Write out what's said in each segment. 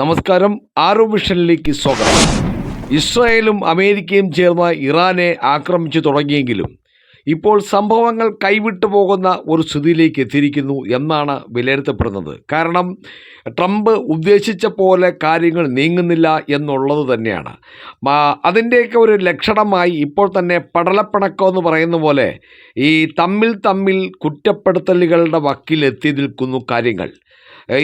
നമസ്കാരം. ആറോ വിഷനിലേക്ക് സ്വാഗതം. ഇസ്രായേലും അമേരിക്കയും ചേർന്ന് ഇറാനെ ആക്രമിച്ചു തുടങ്ങിയെങ്കിലും ഇപ്പോൾ സംഭവങ്ങൾ കൈവിട്ടു പോകുന്ന ഒരു സ്ഥിതിയിലേക്ക് എത്തിയിരിക്കുന്നു എന്നാണ് വിലയിരുത്തപ്പെടുന്നത്. കാരണം ട്രംപ് ഉദ്ദേശിച്ച പോലെ കാര്യങ്ങൾ നീങ്ങുന്നില്ല എന്നുള്ളത് തന്നെയാണ്. അതിൻ്റെയൊക്കെ ഒരു ലക്ഷണമായി ഇപ്പോൾ തന്നെ പടലപ്പിണക്കം എന്ന് പറയുന്ന പോലെ ഈ തമ്മിൽ കുറ്റപ്പെടുത്തലുകളുടെ വക്കിലെത്തി നിൽക്കുന്നു കാര്യങ്ങൾ.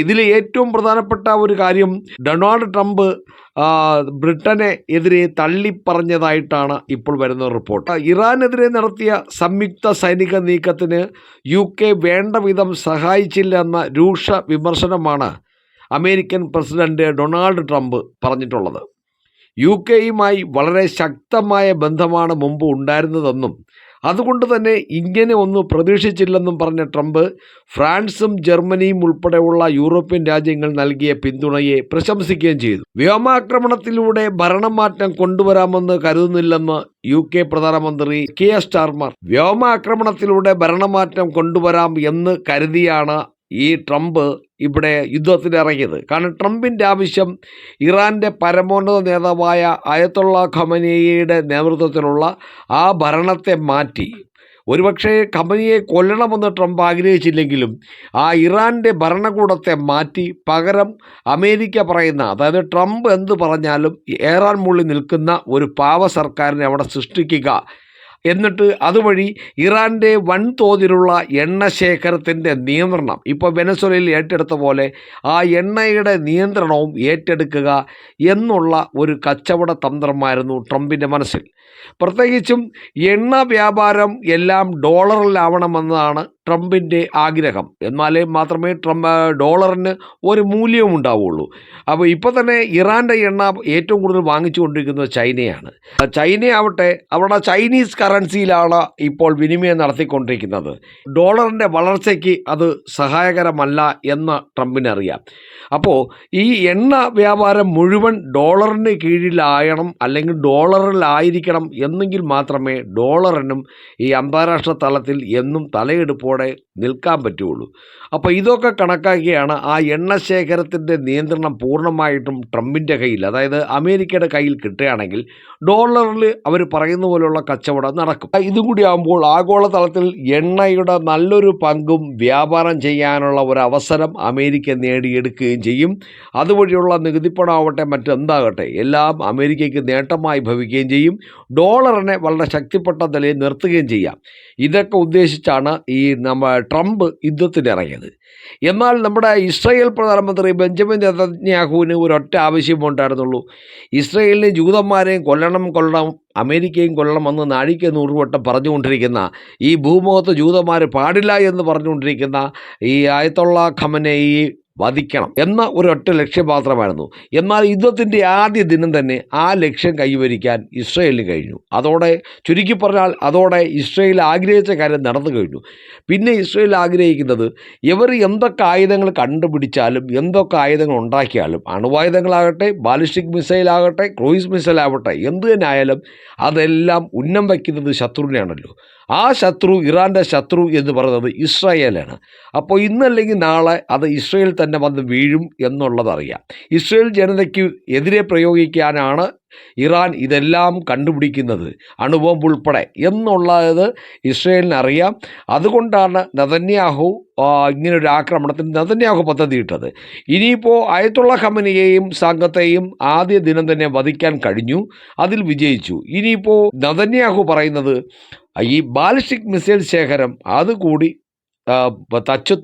ഇതിൽ ഏറ്റവും പ്രധാനപ്പെട്ട ഒരു കാര്യം ഡൊണാൾഡ് ട്രംപ് ബ്രിട്ടനെ എതിരെ തള്ളിപ്പറഞ്ഞതായിട്ടാണ് ഇപ്പോൾ വരുന്ന റിപ്പോർട്ട്. ഇറാനെതിരെ നടത്തിയ സംയുക്ത സൈനിക നീക്കത്തിന് UK വേണ്ട വിധം സഹായിച്ചില്ല എന്ന രൂക്ഷ വിമർശനമാണ് അമേരിക്കൻ പ്രസിഡന്റ് ഡൊണാൾഡ് ട്രംപ് പറഞ്ഞിട്ടുള്ളത്. UK വളരെ ശക്തമായ ബന്ധമാണ് മുമ്പ് ഉണ്ടായിരുന്നതെന്നും അതുകൊണ്ട് തന്നെ ഇങ്ങനെ ഒന്നും പ്രതീക്ഷിച്ചില്ലെന്നും പറഞ്ഞ ട്രംപ് ഫ്രാൻസും ജർമ്മനിയും ഉൾപ്പെടെയുള്ള യൂറോപ്യൻ രാജ്യങ്ങൾ നൽകിയ പിന്തുണയെ പ്രശംസിക്കുകയും ചെയ്തു. വ്യോമാക്രമണത്തിലൂടെ ഭരണം മാറ്റം കൊണ്ടുവരാമെന്ന് കരുതുന്നില്ലെന്ന് UK പ്രധാനമന്ത്രി കിയർ സ്റ്റാർമർ. വ്യോമാക്രമണത്തിലൂടെ ഭരണമാറ്റം കൊണ്ടുവരാം എന്ന് കരുതിയാണ് ഈ ട്രംപ് ഇവിടെ യുദ്ധത്തിന് ഇറങ്ങിയത്. കാരണം ട്രംപിൻ്റെ ആവശ്യം ഇറാൻ്റെ പരമോന്നത നേതാവായ അയതൊള്ള ഖമനേയിയുടെ നേതൃത്വത്തിലുള്ള ആ ഭരണത്തെ മാറ്റി, ഒരുപക്ഷെ ഖമനേയിയെ കൊല്ലണമെന്ന് ട്രംപ് ആഗ്രഹിച്ചില്ലെങ്കിലും ആ ഇറാൻ്റെ ഭരണകൂടത്തെ മാറ്റി പകരം അമേരിക്ക പറയുന്ന, അതായത് ട്രംപ് എന്ത് പറഞ്ഞാലും ഏറാൻ മുള്ളിൽ നിൽക്കുന്ന ഒരു പാവ സർക്കാരിനെ അവിടെ സൃഷ്ടിക്കുക, എന്നിട്ട് അതുവഴി ഇറാൻ്റെ വൻതോതിലുള്ള എണ്ണ ശേഖരത്തിൻ്റെ നിയന്ത്രണം ഇപ്പോൾ വെനസ്വേലയിൽ ഏറ്റെടുത്ത പോലെ ആ എണ്ണയുടെ നിയന്ത്രണവും ഏറ്റെടുക്കുക എന്നുള്ള ഒരു കച്ചവട തന്ത്രമായിരുന്നു ട്രംപിൻ്റെ മനസ്സിൽ. പ്രത്യേകിച്ചും എണ്ണ വ്യാപാരം എല്ലാം ഡോളറിലാവണമെന്നതാണ് ട്രംപിൻ്റെ ആഗ്രഹം. എന്നാലേ മാത്രമേ ഡോളറിന് ഒരു മൂല്യവും ഉണ്ടാവുള്ളൂ. അപ്പോൾ ഇപ്പോൾ തന്നെ ഇറാൻ്റെ എണ്ണ ഏറ്റവും കൂടുതൽ വാങ്ങിച്ചുകൊണ്ടിരിക്കുന്നത് ചൈനയാണ്. ചൈനയാവട്ടെ അവിടെ ചൈനീസ് കറൻസിയിലാണ് ഇപ്പോൾ വിനിമയം നടത്തിക്കൊണ്ടിരിക്കുന്നത്. ഡോളറിൻ്റെ വളർച്ചയ്ക്ക് അത് സഹായകരമല്ല എന്ന് ട്രംപിനറിയാം. അപ്പോൾ ഈ എണ്ണ വ്യാപാരം മുഴുവൻ ഡോളറിന് കീഴിലായണം, അല്ലെങ്കിൽ ഡോളറിലായിരിക്കണം എന്നെങ്കിൽ മാത്രമേ ഡോളറിനും ഈ അന്താരാഷ്ട്ര തലത്തിൽ എന്നും തലയെടുപ്പോടെ നിൽക്കാൻ പറ്റുള്ളൂ. അപ്പോൾ ഇതൊക്കെ കണക്കാക്കിയാണ് ആ എണ്ണ ശേഖരത്തിൻ്റെ നിയന്ത്രണം പൂർണ്ണമായിട്ടും ട്രംപിൻ്റെ കയ്യിൽ, അതായത് അമേരിക്കയുടെ കയ്യിൽ കിട്ടുകയാണെങ്കിൽ ഡോളറിൽ അവർ പറയുന്ന പോലെയുള്ള കച്ചവടം നടക്കും. ഇതും കൂടി ആകുമ്പോൾ ആഗോളതലത്തിൽ എണ്ണയുടെ നല്ലൊരു പങ്കും വ്യാപാരം ചെയ്യാനുള്ള ഒരു അവസരം അമേരിക്ക നേടിയെടുക്കുകയും ചെയ്യും. അതുവഴിയുള്ള നികുതിപ്പണമാവട്ടെ മറ്റെന്താകട്ടെ എല്ലാം അമേരിക്കയ്ക്ക് നേട്ടമായി ഭവിക്കുകയും ചെയ്യും. ഡോളറിനെ വളരെ ശക്തിപ്പെട്ട നിലയിൽ നിർത്തുകയും ചെയ്യാം. ഇതൊക്കെ ഉദ്ദേശിച്ചാണ് ഈ ട്രംപ് യുദ്ധത്തിനിറങ്ങിയത്. എന്നാൽ നമ്മുടെ ഇസ്രായേൽ പ്രധാനമന്ത്രി ബെഞ്ചമിൻ നെതന്യാഹുവിന് ഒരൊറ്റ ആവശ്യമുണ്ടായിരുന്നുള്ളൂ. ഇസ്രായേലിനെ ജൂതന്മാരെയും കൊല്ലണം, അമേരിക്കയും കൊല്ലണമെന്ന് നാഴിക 100 വട്ടം പറഞ്ഞുകൊണ്ടിരിക്കുന്ന, ഈ ഭൂമുഖത്ത് ജൂതന്മാർ പാടില്ല എന്ന് പറഞ്ഞുകൊണ്ടിരിക്കുന്ന ഈ അയതൊള്ള ഖമനേയി വധിക്കണം എന്ന ഒരൊറ്റ ലക്ഷ്യം മാത്രമായിരുന്നു. എന്നാൽ യുദ്ധത്തിൻ്റെ ആദ്യ ദിനം തന്നെ ആ ലക്ഷ്യം കൈവരിക്കാൻ ഇസ്രായേലിന് കഴിഞ്ഞു. അതോടെ ചുരുക്കി പറഞ്ഞാൽ അതോടെ ഇസ്രായേൽ ആഗ്രഹിച്ച കാര്യം നടന്നു കഴിഞ്ഞു. പിന്നെ ഇസ്രായേൽ ആഗ്രഹിക്കുന്നത് ഇവർ എന്തൊക്കെ ആയുധങ്ങൾ കണ്ടുപിടിച്ചാലും എന്തൊക്കെ ആയുധങ്ങൾ ഉണ്ടാക്കിയാലും, അണുവായുധങ്ങളാകട്ടെ, ബാലിസ്റ്റിക് മിസൈലാകട്ടെ, ക്രൂയിസ് മിസൈലാവട്ടെ, എന്തു തന്നെ ആയാലും അതെല്ലാം ഉന്നം വയ്ക്കുന്നത് ശത്രുവിനെയാണല്ലോ. ആ ശത്രു, ഇറാൻ്റെ ശത്രു എന്ന് പറയുന്നത് ഇസ്രായേലാണ്. അപ്പോൾ ഇന്നല്ലെങ്കിൽ നാളെ അത് ഇസ്രായേൽ തന്നെ വന്ന് വീഴും എന്നുള്ളതറിയാം. ഇസ്രായേൽ ജനതയ്ക്ക് എതിരെ പ്രയോഗിക്കാനാണ് ഇറാൻ ഇതെല്ലാം കണ്ടുപിടിക്കുന്നത്, അണുബോംബ് ഉൾപ്പെടെ എന്നുള്ളത് ഇസ്രായേലിനറിയാം. അതുകൊണ്ടാണ് നെതന്യാഹു ഇങ്ങനൊരു ആക്രമണത്തിന് നെതന്യാഹു പദ്ധതിയിട്ടത്. ഇനിയിപ്പോൾ അയതൊള്ള ഖമനേയിയെയും സംഘത്തെയും ആദ്യ ദിനം തന്നെ വധിക്കാൻ കഴിഞ്ഞു, അതിൽ വിജയിച്ചു. ഇനിയിപ്പോൾ നെതന്യാഹു പറയുന്നത് ഈ ബാലിസ്റ്റിക് മിസൈൽ ശേഖരം അതുകൂടി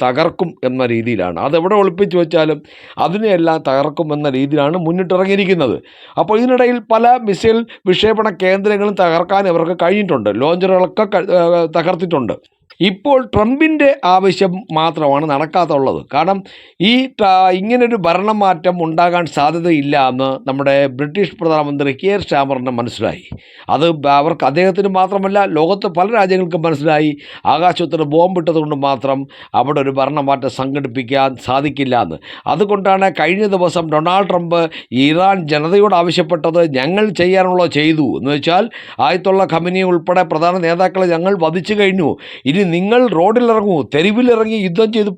തകർക്കും എന്ന രീതിയിലാണ്. അതെവിടെ ഒളിപ്പിച്ച് വെച്ചാലും അതിനെയെല്ലാം തകർക്കും എന്ന രീതിയിലാണ് മുന്നിട്ടിറങ്ങിയിരിക്കുന്നത്. അപ്പോൾ ഇതിനിടയിൽ പല മിസൈൽ വിക്ഷേപണ കേന്ദ്രങ്ങളും തകർക്കാൻ ഇവർക്ക് കഴിഞ്ഞിട്ടുണ്ട്, ലോഞ്ചറുകളൊക്കെ തകർത്തിട്ടുണ്ട്. ഇപ്പോൾ ട്രംപിൻ്റെ ആവശ്യം മാത്രമാണ് നടക്കാത്തുള്ളത്. കാരണം ഇങ്ങനൊരു ഭരണമാറ്റം ഉണ്ടാകാൻ സാധ്യതയില്ല എന്ന് നമ്മുടെ ബ്രിട്ടീഷ് പ്രധാനമന്ത്രി കിയർ സ്റ്റാർമറിന് മനസ്സിലായി. അത് അദ്ദേഹത്തിന് മാത്രമല്ല, ലോകത്ത് പല രാജ്യങ്ങൾക്കും മനസ്സിലായി. ആകാശത്തിന് ബോംബിട്ടത് കൊണ്ട് മാത്രം അവിടെ ഒരു ഭരണമാറ്റം സംഘടിപ്പിക്കാൻ സാധിക്കില്ല എന്ന്. അതുകൊണ്ടാണ് കഴിഞ്ഞ ദിവസം ഡൊണാൾഡ് ട്രംപ് ഇറാൻ ജനതയോട് ആവശ്യപ്പെട്ടത്, ഞങ്ങൾ ചെയ്യാനുള്ളത് ചെയ്തു എന്ന് വെച്ചാൽ അയതൊള്ള ഖമനേയി ഉൾപ്പെടെ പ്രധാന നേതാക്കളെ ഞങ്ങൾ വധിച്ചു കഴിഞ്ഞു, ഇനി നിങ്ങൾ റോഡിലിറങ്ങൂ, തെരുവിലിറങ്ങി യുദ്ധം ചെയ്ത്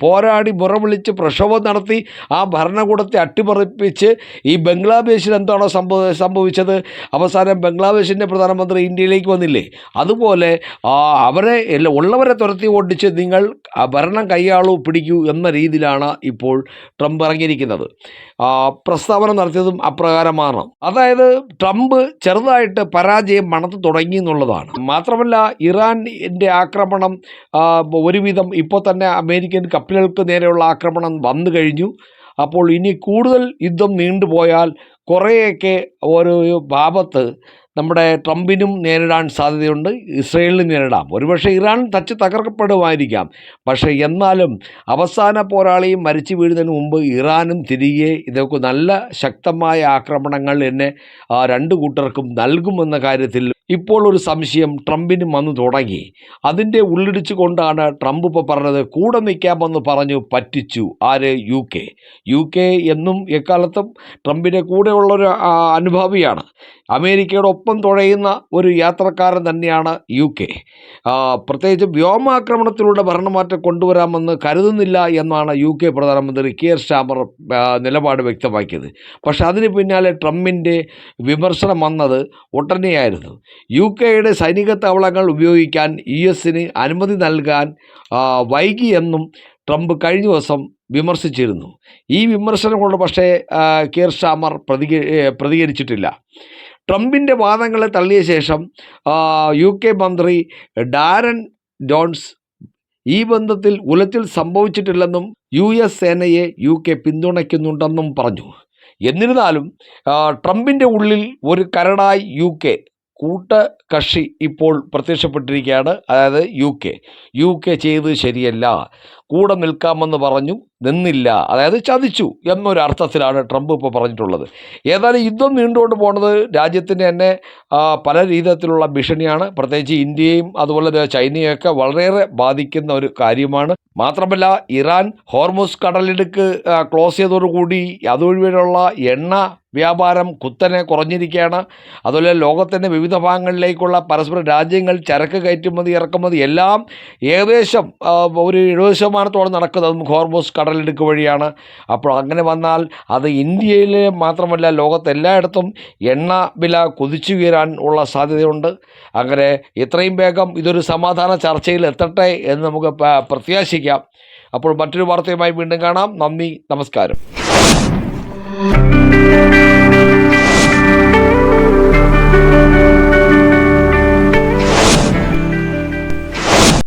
പോരാടി മുറവിളിച്ച് പ്രക്ഷോഭം നടത്തി ആ ഭരണകൂടത്തെ അട്ടിമറിപ്പിച്ച് ഈ ബംഗ്ലാദേശിൽ എന്താണോ സംഭവിച്ചത്, അവസാനം ബംഗ്ലാദേശിൻ്റെ പ്രധാനമന്ത്രി ഇന്ത്യയിലേക്ക് വന്നില്ലേ, അതുപോലെ അവരെ ഉള്ളവരെ തുരത്തി ഓടിച്ച് നിങ്ങൾ ഭരണം പിടിക്കൂ എന്ന രീതിയിലാണ് ഇപ്പോൾ ട്രംപ് ഇറങ്ങിയിരിക്കുന്നത്. പ്രസ്താവന നടത്തിയതും അപ്രകാരമാണ്. അതായത് ട്രംപ് ചെറുതായിട്ട് പരാജയം മണത്ത് തുടങ്ങി എന്നുള്ളതാണ്. മാത്രമല്ല ഇറാൻ്റെ ആക്രമണം ഒരുവിധം ഇപ്പോൾ തന്നെ അമേരിക്കൻ കപ്പലുകൾക്ക് നേരെയുള്ള ആക്രമണം വന്നു കഴിഞ്ഞു. അപ്പോൾ ഇനി കൂടുതൽ യുദ്ധം നീണ്ടുപോയാൽ കുറേയൊക്കെ ഒരു ഭാഗത്ത് നമ്മുടെ ട്രംപിനും നേരിടാൻ സാധ്യതയുണ്ട്, ഇസ്രയേലിനും നേരിടാം. ഒരുപക്ഷെ ഇറാൻ തകർക്കപ്പെടുമായിരിക്കാം. പക്ഷേ എന്നാലും അവസാന പോരാളിയും മരിച്ചു വീഴുന്നതിന് മുമ്പ് ഇറാനും തിരികെ ഇതൊക്കെ നല്ല ശക്തമായ ആക്രമണങ്ങൾ എന്നെ രണ്ടു കൂട്ടർക്കും നൽകുമെന്ന കാര്യത്തിൽ ഇപ്പോൾ ഒരു സംശയം ട്രംപിനും വന്നു തുടങ്ങി. അതിൻ്റെ ഉള്ളിടിച്ചു കൊണ്ടാണ് ട്രംപ് ഇപ്പോൾ പറഞ്ഞത് കൂടെ നിൽക്കാമെന്ന് പറഞ്ഞു പറ്റിച്ചു. ആര്? യു കെ എന്നും എക്കാലത്തും ട്രംപിൻ്റെ കൂടെയുള്ളൊരു അനുഭാവിയാണ്. അമേരിക്കയുടെ ഒപ്പം തുഴയുന്ന ഒരു യാത്രക്കാരൻ തന്നെയാണ് UK. പ്രത്യേകിച്ച് വ്യോമാക്രമണത്തിലൂടെ ഭരണമാറ്റം കൊണ്ടുവരാമെന്ന് കരുതുന്നില്ല എന്നാണ് UK പ്രധാനമന്ത്രി കീർ സ്റ്റാമർ നിലപാട് വ്യക്തമാക്കിയത്. പക്ഷെ അതിന് പിന്നാലെ ട്രംപിൻ്റെ വിമർശനം വന്നത് ഒട്ടനെയായിരുന്നു. UKയുടെ സൈനിക താവളങ്ങൾ ഉപയോഗിക്കാൻ US-ന് അനുമതി നൽകാൻ വൈകിയെന്നും ട്രംപ് കഴിഞ്ഞ ദിവസം വിമർശിച്ചിരുന്നു. ഈ വിമർശനം കൊണ്ട് പക്ഷേ കീർ സ്റ്റാമർ പ്രതികരിച്ചിട്ടില്ല. ട്രംപിൻ്റെ വാദങ്ങളെ തള്ളിയ ശേഷം UK മന്ത്രി ഡാരൻ ജോൺസ് ഈ ബന്ധത്തിൽ ഉലച്ചിൽ സംഭവിച്ചിട്ടില്ലെന്നും US സേനയെ UK പിന്തുണയ്ക്കുന്നുണ്ടെന്നും പറഞ്ഞു. എന്നിരുന്നാലും ട്രംപിൻ്റെ ഉള്ളിൽ ഒരു കരടായി UK കൂട്ടകക്ഷി ഇപ്പോൾ പ്രത്യക്ഷപ്പെട്ടിരിക്കുകയാണ്. അതായത് UK ചെയ്തത് ശരിയല്ല, കൂടെ നിൽക്കാമെന്ന് പറഞ്ഞു, നിന്നില്ല, അതായത് ചതിച്ചു എന്നൊരർത്ഥത്തിലാണ് ട്രംപ് ഇപ്പോൾ പറഞ്ഞിട്ടുള്ളത്. ഏതായാലും യുദ്ധം നീണ്ടുകൊണ്ട് പോകുന്നത് രാജ്യത്തിൻ്റെ തന്നെ പല രീതിയിലുള്ള ഭീഷണിയാണ്. പ്രത്യേകിച്ച് ഇന്ത്യയും അതുപോലെ ചൈനയൊക്കെ വളരെയേറെ ബാധിക്കുന്ന ഒരു കാര്യമാണ്. മാത്രമല്ല ഇറാൻ ഹോർമുസ് കടലിടുക്ക് ക്ലോസ് ചെയ്തതോടുകൂടി അതുവഴിയുള്ള എണ്ണ വ്യാപാരം കുത്തനെ കുറഞ്ഞിരിക്കുകയാണ്. അതുപോലെ ലോകത്തിൻ്റെ വിവിധ ഭാഗങ്ങളിലേക്കുള്ള പരസ്പര രാജ്യങ്ങൾ ചരക്ക് കയറ്റുമതി ഇറക്കുമതി എല്ലാം ഏകദേശം ഒരു 70% നടക്കുന്നതും ഹോർമുസ് കടലിടുക്ക് വഴിയാണ്. അപ്പോൾ അങ്ങനെ വന്നാൽ അത് ഇന്ത്യയിൽ മാത്രമല്ല ലോകത്തെല്ലായിടത്തും എണ്ണ വില കുതിച്ചുയരാൻ ഉള്ള സാധ്യതയുണ്ട്. അങ്ങനെ എത്രയും വേഗം ഇതൊരു സമാധാന ചർച്ചയിൽ എത്തട്ടെ എന്ന് നമുക്ക് പ്രത്യാശിക്കാം. അപ്പോൾ മറ്റൊരു വാർത്തയുമായി വീണ്ടും കാണാം. നന്ദി, നമസ്കാരം.